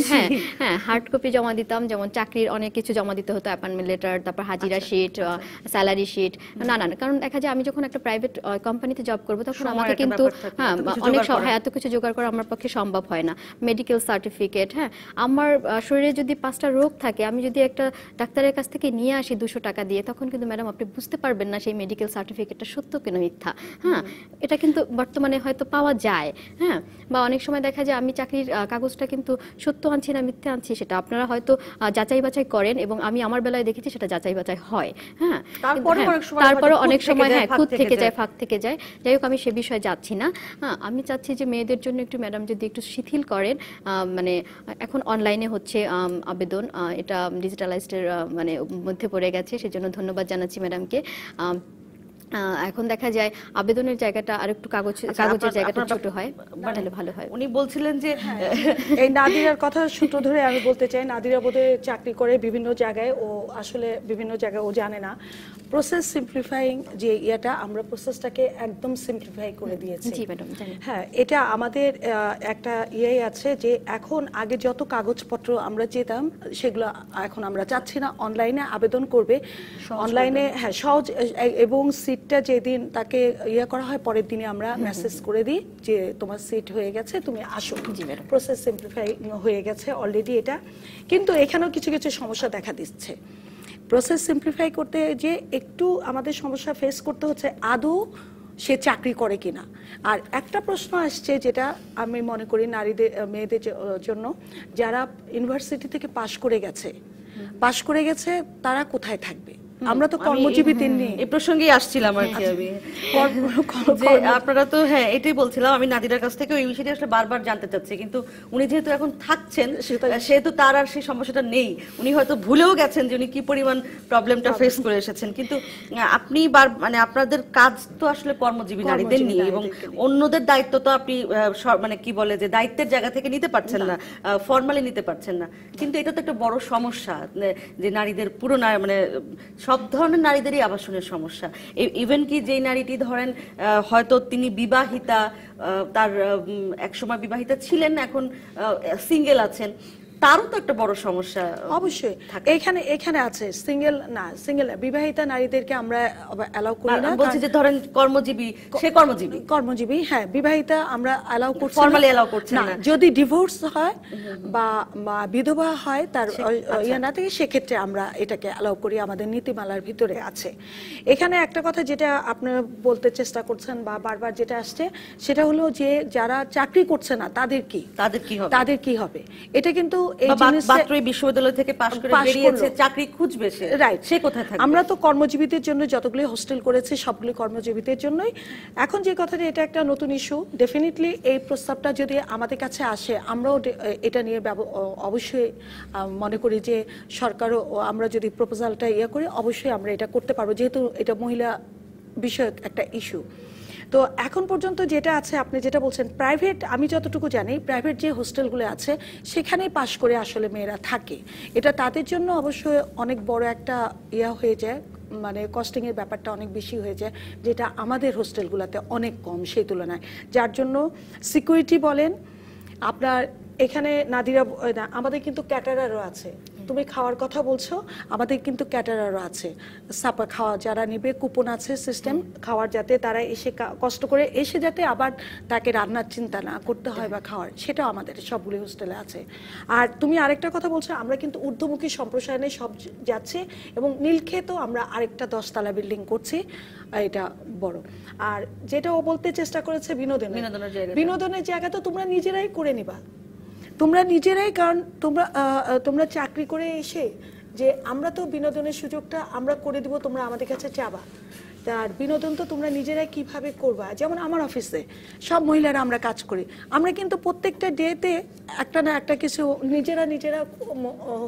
[SPEAKER 2] হ্যাঁ হার্ড কপি জমা দিতাম, যেমন চাকরির অনেক কিছু জমা দিতে হতো, অ্যাপয়েন্টমেন্ট লেটার, তারপর হাজিরা শিট, স্যালারি শিট, না কারণ দেখা যায় আমি যখন একটা প্রাইভেট কোম্পানিতে জব করবো তখন আমাকে কিন্তু অনেক এত কিছু জোগাড় করা আমার পক্ষে সম্ভব হয় না। মেডিকেল সার্টিফিকেট, হ্যাঁ, আমার শরীরে যদি 5টা রোগ থাকে, আমি যদি একটা ডাক্তারের কাছ থেকে নিয়ে আসি 200 টাকা দিয়ে, তখন কিন্তু ম্যাডাম আপনি বুঝতে পারবেন না সেই মেডিকেল সার্টিফিকেটটা সত্য কিনা মিথ্যা। হ্যাঁ, এটা কিন্তু বর্তমানে হয়তো পাওয়া যায়। হ্যাঁ, বা অনেক সময় দেখা যায় আমি চাকরির কাগজটা কিন্তু সত্য আনছি না মিথ্যা আনছি, সেটা আপনারা হয়তো যাচাই বাছাই করেন, এবং আমি আমার বেলায় দেখেছি সেটা যাচাই বাছাই হয়। হ্যাঁ, তারপরে অনেক সময় হ্যাঁ খুঁত থেকে যায়, ফাঁক থেকে যায়। যাই হোক, আমি সে বিষয়ে যাচ্ছি না। হ্যাঁ, আমি চাচ্ছি যে মেয়েদের জন্য একটু ম্যাডাম যদি একটু শিথিল করেন, মানে এখন অনলাইনে হচ্ছে আবেদন, এটা ডিজিটালাইজডের মানে মধ্যে পড়ে গেছে, সেজন্য ধন্যবাদ জানাচ্ছি ম্যাডামকে। এখন দেখা যায় আবেদনের জায়গাটা আর একটু কাগজের জায়গাটা ছোট হয়, তাহলে ভালো হয়।
[SPEAKER 1] উনি বলছিলেন যে
[SPEAKER 3] এই নাদিরার কথা সূত্র ধরে আমি বলতে চাই, নাদিরা বোধহয় চাকরি করে বিভিন্ন জায়গায়, ও আসলে বিভিন্ন জায়গায় ও জানে না প্রসেস সিম্পলিফাইং যে ইয়েটা, আমরা প্রসেসটাকে একদম সিম্পলিফাই করে দিয়েছি।
[SPEAKER 2] জি ম্যাডাম, জানি।
[SPEAKER 3] হ্যাঁ, এটা আমাদের একটা ইয়ে আছে যে এখন আগে যত কাগজপত্র আমরা যেতাম সেগুলো এখন আমরা চাচ্ছি না, অনলাইনে আবেদন করবে, অনলাইনে হ্যাঁ সহজ, এবং সিটটা যেদিন তাকে ইয়ে করা হয় পরের দিনে আমরা মেসেজ করে দিই যে তোমার সিট হয়ে গেছে, তুমি আসো। প্রসেস সিম্পলিফাই হয়ে গেছে অলরেডি এটা। কিন্তু এখানেও কিছু কিছু সমস্যা দেখা দিচ্ছে। প্রসেস সিম্পলিফাই করতে যে একটু আমাদের সমস্যা ফেস করতে হচ্ছে, আদৌ সে চাকরি করে কিনা। আর একটা প্রশ্ন আসছে যেটা আমি মনে করি নারীদের মেয়েদের জন্য, যারা ইউনিভার্সিটি থেকে পাশ করে গেছে তারা কোথায় থাকবে? আমরা তো কর্মজীবীদের নিয়ে
[SPEAKER 1] এই প্রসঙ্গেই আসছিলাম আর কি আমি, যে আপনারা তো হ্যাঁ এটাই বলছিলাম, আমি নাদিরার কাছ থেকে এই বিষয়টা আসলে বারবার জানতে চাচ্ছি, কিন্তু উনি যেহেতু এখন থাকছেন সেহেতু তার আর সেই সমস্যাটা নেই, উনি হয়তো ভুলেও গেছেন যে উনি কি পরিমাণ প্রবলেমটা ফেস করে এসেছেন। কিন্তু আপনি মানে আপনাদের কাজ তো আসলে কর্মজীবী নারীদের নিয়ে, এবং অন্যদের দায়িত্ব তো আপনি মানে কি বলে যে দায়িত্বের জায়গা থেকে নিতে পারছেন না, ফর্মালি নিতে পারছেন না। কিন্তু এটা তো একটা বড় সমস্যা যে নারীদের পুরো মানে সব ধরনের নারীদেরই আবাসনের সমস্যা। ইভেন কি যেই নারীটি ধরেন হয়তো তিনি বিবাহিতা, তার একসময় বিবাহিতা ছিলেন, এখন সিঙ্গেল আছেন, তারও তো একটা বড় সমস্যা
[SPEAKER 3] অবশ্যই এখানে আছে। সিঙ্গেল বিবাহিতা নারীদেরকে আমরা অ্যালাউ করি না।
[SPEAKER 1] বলছি যে ধরেন কর্মজীবী
[SPEAKER 3] হ্যাঁ, বিবাহিতা আমরা অ্যালাউ করছি,
[SPEAKER 1] ফর্মালি অ্যালাউ করছি না।
[SPEAKER 3] যদি ডিভোর্স হয় বা বিধবা হয় তার ইয়ে না থেকে, সেক্ষেত্রে আমরা এটাকে অ্যালাউ করি, আমাদের নীতিমালার ভিতরে আছে। এখানে একটা কথা যেটা আপনি বলতে চেষ্টা করছেন বা বারবার যেটা আসছে, সেটা হলো যে যারা চাকরি করছে না তাদের কি হবে। এটা কিন্তু
[SPEAKER 1] বিশ্ববিদ্যালয় থেকে পাশ করে বেরিয়েছে, চাকরি খুঁজবে সে কোথায় থাকবে?
[SPEAKER 3] আমরা তো কর্মজীবীদের জন্য যতগুলি হোস্টেল করেছি সবগুলি কর্মজীবীদের জন্যই। এখন যে কথাটা, এটা একটা নতুন ইস্যু, ডেফিনেটলি এই প্রস্তাবটা যদি আমাদের কাছে আসে, আমরাও এটা নিয়ে অবশ্যই মনে করি যে সরকারও, আমরা যদি প্রপোজালটা করি, অবশ্যই আমরা এটা করতে পারবো, যেহেতু এটা মহিলা বিষয়ক একটা ইস্যু। তো এখন পর্যন্ত যেটা আছে, আপনি যেটা বলছেন প্রাইভেট, আমি যতটুকু জানি প্রাইভেট যে হোস্টেলগুলো আছে সেখানেই পাশ করে আসলে মেয়েরা থাকে। এটা তাদের জন্য অবশ্যই অনেক বড় একটা হয়ে যায়, মানে কস্টিং এর ব্যাপারটা অনেক বেশি হয়ে যায়, যেটা আমাদের হোস্টেলগুলোতে অনেক কম সেই তুলনায়। যার জন্য সিকিউরিটি বলেন, আপনার এখানে নাদিরা, আমাদের কিন্তু ক্যাটারারও আছে। তুমি খাওয়ার কথা বলছো, আমাদের কিন্তু ক্যাটারারও আছে, সাপা খাওয়া যারা নিবে, কুপন আছে সিস্টেম খাওয়ার, যাতে তারা এসে কষ্ট করে এসে যাতে আবার তাকে রান্নার চিন্তা না করতে হয় বা খাওয়ার, সেটাও আমাদের সবগুলি হোস্টেলে আছে। আর তুমি আরেকটা কথা বলছো, আমরা কিন্তু ঊর্ধ্বমুখী সম্প্রসারণে সব যাচ্ছে, এবং নীলক্ষেতেও আমরা আরেকটা 10 তলা বিল্ডিং করছি, এটা বড়। আর যেটা ও বলতে চেষ্টা করেছে বিনোদনের জায়গা তো তোমরা নিজেরাই করে নিবা, কারণ তোমরা চাকরি করে এসে যে আমরা তো বিনোদনের সুযোগটা আমরা করে দিব, তোমরা আমাদের কাছে চাবা, তার বিনোদন তো তোমরা নিজেরাই কিভাবে করবা। যেমন আমার অফিসে সব মহিলারা আমরা কাজ করি, আমরা কিন্তু প্রত্যেকটা ডেতে একটা না একটা কিছু নিজেরা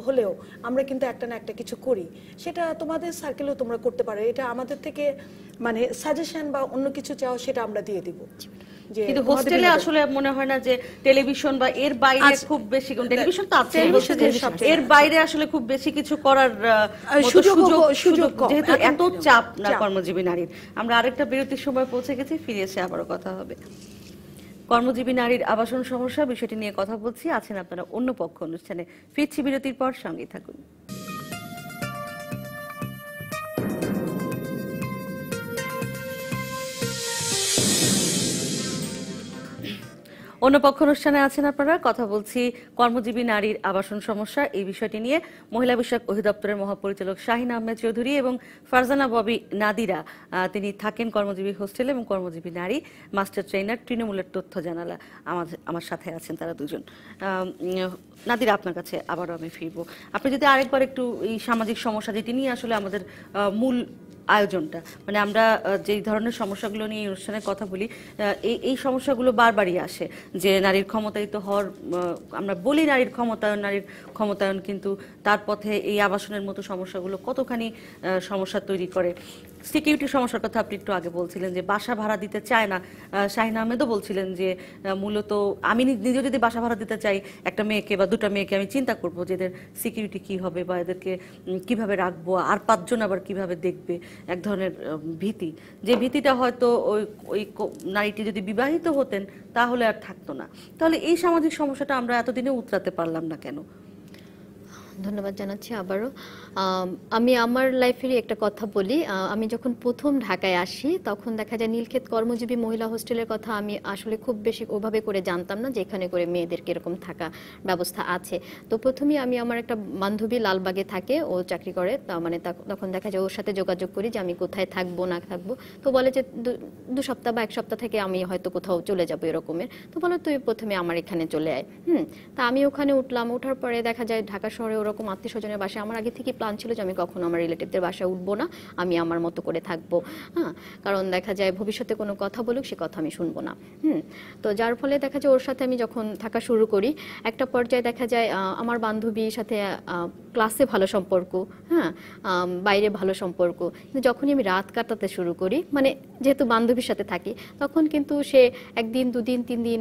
[SPEAKER 3] হলেও আমরা কিন্তু একটা না একটা কিছু করি, সেটা তোমাদের সার্কেলেও তোমরা করতে পারো। এটা আমাদের থেকে মানে সাজেশন বা অন্য কিছু চাও, সেটা আমরা দিয়ে দিব।
[SPEAKER 1] কিন্তু হোস্টেলে আসলে মনে হয় না যে টেলিভিশন বা এর বাইরে খুব বেশি, টেলিভিশন তো আছে, এর বাইরে আসলে খুব বেশি কিছু করার সুযোগ, যেহেতু এত চাপ না কর্মজীবী নারীর। আমরা আরেকটা বিরতির সময় পৌঁছে গেছি, ফিরে এসে আবারও কথা হবে। কর্মজীবী নারীর আবাসন সমস্যা বিষয়টি নিয়ে কথা বলছি, আছেন আপনারা অন্য পক্ষ অনুষ্ঠানে। ফিরছি বিরতির পর, সঙ্গেই থাকুন। অন্য পক্ষ অনুষ্ঠানে আছেন আপনারা, কথা বলছি কর্মজীবী নারীর আবাসন সমস্যা এই বিষয়টি নিয়ে। মহিলা বিষয়ক অধিদপ্তরের মহাপরিচালক শাহিন আহমেদ চৌধুরী এবং ফারজানা ববি নাদিরা, তিনি থাকেন কর্মজীবী হোস্টেলে এবং কর্মজীবী নারী মাস্টার ট্রেনার তৃণমূলের তথ্য জানালা আমার সাথে আছেন তারা দুজন। নাদিরা, আপনার কাছে আবারও আমি ফিরবো। আপনি যদি আরেকবার একটু এই সামাজিক সমস্যা যেটি নিয়ে আসলে আমাদের মূল আয়োজনটা, মানে আমরা যেই ধরনের সমস্যাগুলো নিয়ে অনুষ্ঠানে কথা বলি, এই সমস্যাগুলো বারবারই আসে যে নারীর ক্ষমতায়িত হওয়ার, আমরা বলি নারীর ক্ষমতায়ন, কিন্তু তার পথে এই আবাসনের মতো সমস্যাগুলো কতখানি সমস্যা তৈরি করে। সিকিউরিটি সমস্যার কথা আপনি একটু আগে বলছিলেন যে বাসা ভাড়া দিতে চায় না, শাহিন আহমেদও বলছিলেন যে মূলত আমি নিজে যদি বাসা ভাড়া দিতে চাই একটা মেয়েকে বা দুটা মেয়েকে, আমি চিন্তা করবো যে এদের সিকিউরিটি কি হবে বা এদেরকে কিভাবে রাখবো, আর 5 জন আবার কিভাবে দেখবে, এক ধরনের ভীতি, যে ভীতিটা হয়তো ওই নারীটি যদি বিবাহিত হতেন তাহলে আর থাকতো না। তাহলে এই সামাজিক সমস্যাটা আমরা এতদিনে উতরাতে পারলাম না কেন?
[SPEAKER 2] ধন্যবাদ জানাচ্ছি আবারও। আমি আমার লাইফেরই একটা কথা বলি। আমি যখন প্রথম ঢাকায় আসি তখন দেখা যায় নীলক্ষেত কর্মজীবী মহিলা হোস্টেলের কথা আমি আসলে খুব বেশি ওভাবে করে জানতাম না যে এখানে করে মেয়েদেরকে এরকম থাকা ব্যবস্থা আছে। তো প্রথমেই আমি আমার একটা বান্ধবী লালবাগে থাকে, ও চাকরি করে, মানে তখন দেখা যায় ওর সাথে যোগাযোগ করি যে আমি কোথায় থাকবো না থাকবো। তো বলে যে 2 সপ্তাহ বা 1 সপ্তাহ থেকে আমি হয়তো কোথাও চলে যাবো এরকমের। তো বলো তুই প্রথমে আমার এখানে চলে আয়। তা আমি ওখানে উঠলাম। ওঠার পরে দেখা যায় ঢাকা শহরে ওরকম আত্মীয় স্বজনের বাসায় আমার আগে থেকে প্ল্যান ছিল যে আমি কখনো আমার রিলেটিভদের বাসায় উঠবো না, আমি আমার মতো করে থাকবো। কারণ দেখা যায় ভবিষ্যতে কোনো কথা বলুক সে কথা আমি শুনবো না। তো যার ফলে দেখা যায় ওর সাথে আমি যখন থাকা শুরু করি, একটা পর্যায়ে দেখা যায় আমার বান্ধবীর সাথে ক্লাসে ভালো সম্পর্ক, বাইরে ভালো সম্পর্ক, কিন্তু যখনই আমি রাত কাটাতে শুরু করি, মানে যেহেতু বান্ধবীর সাথে থাকি, তখন কিন্তু সে 1 দিন 2 দিন 3 দিন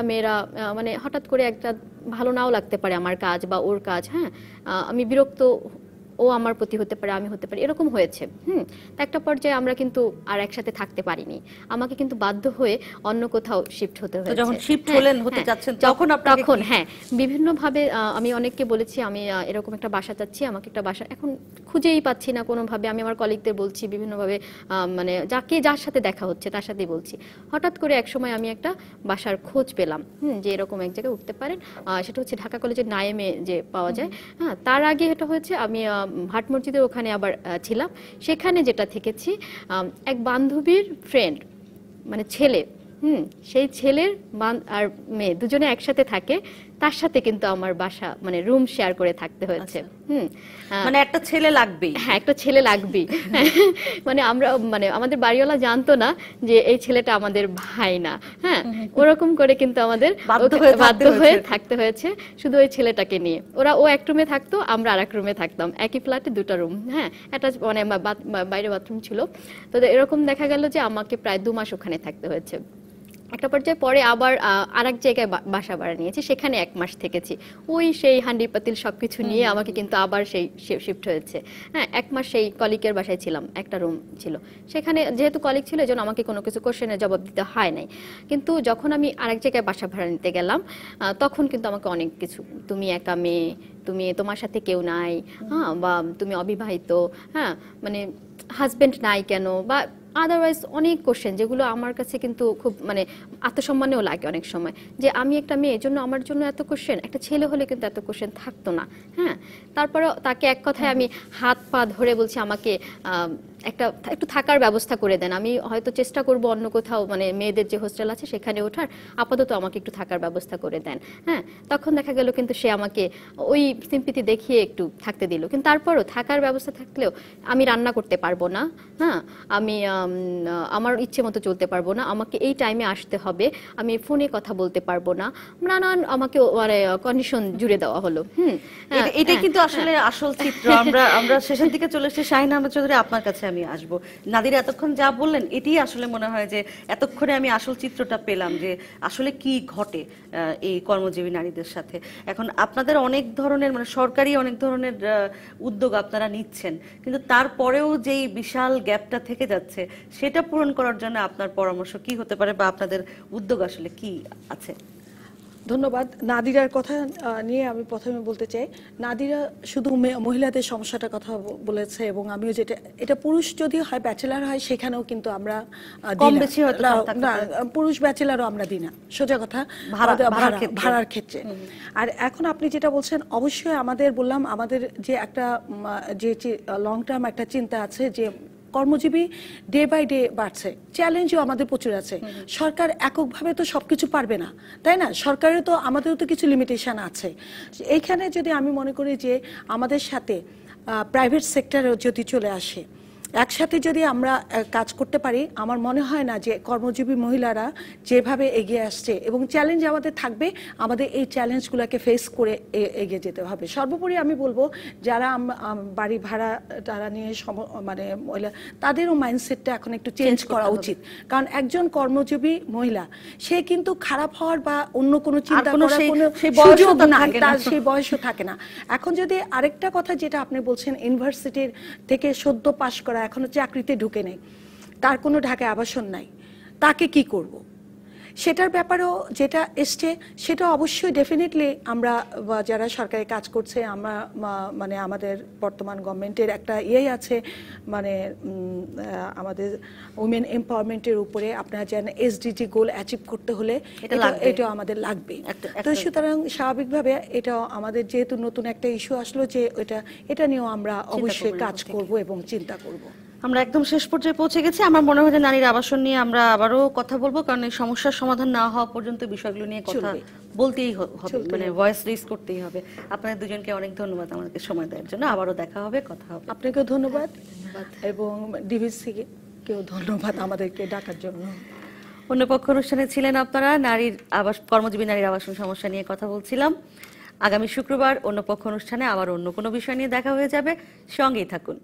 [SPEAKER 2] মেয়েরা মানে হঠাৎ করে একটা ভালো নাও লাগতে পারে আমার কাজ বা ওর কাজ, আমি বিরক্ত, ও আমার প্রতি হতে পারে, আমি হতে পারি, এরকম হয়েছে। তা একটা পর্যায়ে আমরা কিন্তু আর একসাথে থাকতে পারিনি, আমাকে কিন্তু বাধ্য হয়ে অন্য কোথাও শিফট হতে হয়েছে।
[SPEAKER 1] যখন শিফট হলেন হতে যাচ্ছেন তখন
[SPEAKER 2] বিভিন্ন ভাবে আমি অনেককে বলেছি আমি এরকম একটা বাসা চাচ্ছি, আমাকে একটা বাসা এখন খুঁজেই পাচ্ছি না কোনোভাবে। আমি আমার কলিগদের বলছি বিভিন্নভাবে, মানে যার সাথে দেখা হচ্ছে তার সাথেই বলছি। হঠাৎ করে এক সময় আমি একটা বাসার খোঁজ পেলাম, যে এরকম এক জায়গায় উঠতে পারেন, সেটা হচ্ছে ঢাকা কলেজের নায়েমে যে পাওয়া যায়। তার আগে এটা হয়েছে আমি ভাট মসজিদের ওখানে আবার ছিলাম। সেখানে যেটা থেকেছি, এক বান্ধবীর ফ্রেন্ড, মানে ছেলে, সেই ছেলের আর মেয়ে দুজনে একসাথে থাকে, তার সাথে কিন্তু আমার বাসা মানে রুম শেয়ার করে থাকতে হয়েছে।
[SPEAKER 1] মানে একটা ছেলে লাগবেই।
[SPEAKER 2] হ্যাঁ, একটা ছেলে লাগবেই। মানে আমরা, মানে আমাদের বাড়িওয়ালা জানতো না যে এই ছেলেটা আমাদের ভাই না। ওরকম করে কিন্তু আমাদের বাধ্য হয়ে থাকতে হয়েছে শুধু ওই ছেলেটাকে নিয়ে। ও 1 রুমে থাকতো, আমরা আর 1 রুমে থাকতাম, একই ফ্ল্যাটে 2টা রুম। একটা মানে বাইরে বাথরুম ছিল। তো এরকম দেখা গেল যে আমাকে প্রায় 2 মাস ওখানে থাকতে হয়েছে। একটা পর্যায়ে পরে আবার আরেক জায়গায় বাসা ভাড়া নিয়েছি, সেখানে 1 মাস থেকেছি। ওই সেই হান্ডি পাতিল সবকিছু নিয়ে আমাকে কিন্তু আবার সেই শিফট হয়েছে। 1 মাস সেই কলিগের বাসায় ছিলাম, একটা রুম ছিল সেখানে। যেহেতু কলিগ ছিল এজন্য আমাকে কোনো কিছু কোশ্চেনের জবাব দিতে হয় নাই। কিন্তু যখন আমি আরেক জায়গায় বাসা ভাড়া নিতে গেলাম, তখন কিন্তু আমাকে অনেক কিছু, তুমি একা মেয়ে, তোমার সাথে কেউ নাই, বা তুমি অবিবাহিত, মানে হাজবেন্ড নাই কেন, বা আদারওয়াইজ অনেক কোশ্চেন, যেগুলো আমার কাছে কিন্তু খুব মানে আত্মসম্মানেও লাগে অনেক সময়, যে আমি একটা মেয়ে, জন্য আমার জন্য এত কোশ্চেন, একটা ছেলে হলে কিন্তু এত কোশ্চেন থাকতো না। তারপরে তাকে এক কথায় আমি হাত পা ধরে বলছি আমাকে একটু থাকার ব্যবস্থা করে দেন, আমি হয়তো চেষ্টা করব অন্য কোথাও, মানে মেয়েদের যে হোস্টেল আছে সেখানে ওঠার, আপাতত আমাকে একটু থাকার ব্যবস্থা করে দেন। তখন দেখা গেল কিন্তু সে আমাকে ওই সিম্পিতি দেখিয়ে একটু থাকতে দিল। কিন্তু তারপরও থাকার ব্যবস্থা থাকলেও আমি রান্না করতে পারবো না, আমি আমার ইচ্ছে মতো চলতে পারবো না, আমাকে এই টাইমে আসতে হবে, আমি ফোনে কথা বলতে পারবো না, নানান আমাকে মানে কন্ডিশন জুড়ে দেওয়া হলো।
[SPEAKER 1] এটা কিন্তু আসলে আসল চিত্র। আমরা শেষের দিকে চলে এসেছি। শাহিন আহমেদ চৌধুরী, আপনার কাছে আমি আসবো। নাদিরা এতক্ষণ যা বললেন এটি আসলে মনে হয় যে এতক্ষণে আমি আসল চিত্রটা পেলাম, যে আসলে কি ঘটে এই কর্মজীবী নারীদের সাথে। এখন আপনাদের অনেক ধরনের, মানে সরকারি অনেক ধরনের উদ্যোগ আপনারা নিচ্ছেন, কিন্তু তারপরেও যেই বিশাল গ্যাপটা থেকে যাচ্ছে সেটা পূরণ করার জন্য আপনার পরামর্শ কি হতে পারে, বা আপনাদের উদ্যোগ আসলে কি আছে?
[SPEAKER 3] ধন্যবাদ। নাদিরার কথা নিয়ে আমি প্রথমে বলতে চাই, নাদিরা শুধু মহিলাদের সমস্যাটার কথা বলেছে, এবং আমিও যেটা, এটা পুরুষ যদি হয়, ব্যাচেলার হয়, সেখানেও কিন্তু আমরা
[SPEAKER 1] কম বেশি হয়তো
[SPEAKER 3] না, পুরুষ ব্যাচেলারও আমরা দিই না, সোজা কথা, ভাড়ার ক্ষেত্রে। আর এখন আপনি যেটা বলছেন, অবশ্যই আমাদের বললাম, আমাদের যে একটা যে লং টার্ম একটা চিন্তা আছে, যে কর্মজীবী ডে বাই ডে বাড়ছে, চ্যালেঞ্জও আমাদের প্রচুর আছে। সরকার এককভাবে তো সবকিছু পারবে না, তাই না? সরকারের তো, আমাদেরও তো কিছু লিমিটেশন আছে। এইখানে যদি আমি মনে করি যে আমাদের সাথে প্রাইভেট সেক্টরও যদি চলে আসে, একসাথে যদি আমরা কাজ করতে পারি, আমার মনে হয় না যে কর্মজীবী মহিলারা যেভাবে এগিয়ে আসছে, এবং চ্যালেঞ্জ আমাদের থাকবে, আমাদের এই চ্যালেঞ্জগুলোকে ফেস করে এগিয়ে যেতে হবে। সর্বোপরি আমি বলবো, যারা বাড়ি ভাড়া তারা নিয়ে মানে মহিলা, তাদেরও মাইন্ডসেটটা এখন একটু চেঞ্জ করা উচিত। কারণ একজন কর্মজীবী মহিলা, সে কিন্তু খারাপ হওয়ার বা অন্য কোনো চিন্তা করার কোনো সুযোগ নাই, তার সেই বয়সও থাকে না। এখন যদি আরেকটা কথা যেটা আপনি বলছেন, ইউনিভার্সিটির থেকে সদ্য পাশ করা, এখনো চাকরিতে ঢুকে নেই, তার কোনো ঢাকায় আবাসন নাই, তাকে কি করব? সেটার ব্যাপারেও যেটা এসছে সেটা অবশ্যই ডেফিনেটলি আমরা যারা সরকারি কাজ করছে আমরা মানে আমাদের বর্তমান গভর্নমেন্টের একটা আছে মানে আমাদের উইমেন এম্পাওয়ারমেন্টের উপরে আপনারা জানেন এসডিজি গোল অ্যাচিভ করতে হলে এটা আমাদের লাগবে। তো সুতরাং স্বাভাবিকভাবে এটাও আমাদের যেহেতু নতুন একটা ইস্যু আসলো যে এটা নিয়েও আমরা অবশ্যই কাজ করব এবং চিন্তা করব।
[SPEAKER 1] আমরা একদম শেষ পর্যায়ে পৌঁছে গেছি। আমার মনে হয় যে নারীর আবাসন নিয়ে আমরা আবারও কথা বলবো, কারণ এই সমস্যার সমাধান না হওয়া পর্যন্ত বিষয়গুলো নিয়ে কথা বলতেই হবে, মানে ভয়েস রেজ করতেই হবে। আপনাদের দুজনকে অনেক ধন্যবাদ আমাদেরকে সময় দেওয়ার জন্য। আবারও দেখা হবে, কথা হবে।
[SPEAKER 3] আপনাকেও ধন্যবাদ এবং ডিবিসি কেও ধন্যবাদ আমাদেরকে ডাকার জন্য।
[SPEAKER 1] অন্য পক্ষ অনুষ্ঠানে ছিলেন আপনারা। কর্মজীবী নারীর আবাসন সমস্যা নিয়ে কথা বলছিলাম। আগামী শুক্রবার অন্য পক্ষ অনুষ্ঠানে আবার অন্য কোনো বিষয় নিয়ে দেখা হয়ে যাবে। সঙ্গেই থাকুন।